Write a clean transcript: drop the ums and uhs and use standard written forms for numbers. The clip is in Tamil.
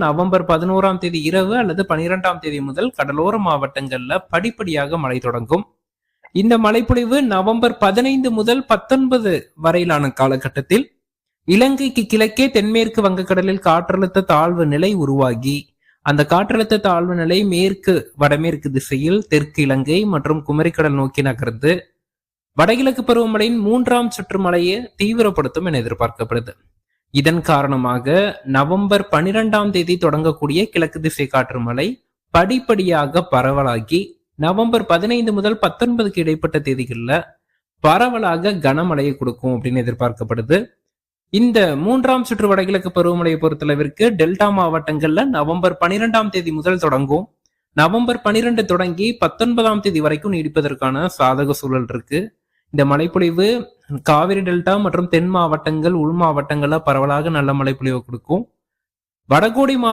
நவம்பர் 11ஆம் தேதி இரவு அல்லது 12ஆம் தேதி முதல் கடலோர மாவட்டங்கள்ல படிப்படியாக மழை தொடங்கும். இந்த மழைப்பொழிவு நவம்பர் 15 முதல் 19 வரையிலான காலகட்டத்தில் இலங்கைக்கு கிழக்கே தென்மேற்கு வங்கக்கடலில் காற்றழுத்த தாழ்வு நிலை உருவாகி அந்த காற்றழுத்த தாழ்வு நிலை மேற்கு வடமேற்கு திசையில் தெற்கு இலங்கை மற்றும் குமரிக்கடல் நோக்கி நகர்ந்து வடகிழக்கு பருவமழையின் 3ஆம் சுற்று மழையை தீவிரப்படுத்தும் என எதிர்பார்க்கப்படுது. இதன் காரணமாக நவம்பர் 12ஆம் தேதி தொடங்கக்கூடிய கிழக்கு திசை காற்று மழை படிப்படியாக பரவலாகி நவம்பர் 15 முதல் 19க்கு இடைப்பட்ட தேதிகளில் பரவலாக கனமழையை கொடுக்கும் அப்படின்னு எதிர்பார்க்கப்படுது. இந்த 3ஆம் சுற்று வடகிழக்கு பருவமழையை பொறுத்தளவிற்கு டெல்டா மாவட்டங்கள்ல நவம்பர் 12ஆம் தேதி முதல் தொடங்கும். நவம்பர் 12 தொடங்கி 19ஆம் தேதி வரைக்கும் நீடிப்பதற்கான சாதக சூழல் இருக்கு. இந்த மழைப்பொழிவு காவிரி டெல்டா மற்றும் தென் மாவட்டங்கள் உள் மாவட்டங்கள்ல பரவலாக நல்ல மழைப்பொழிவு கொடுக்கும். வடகோடி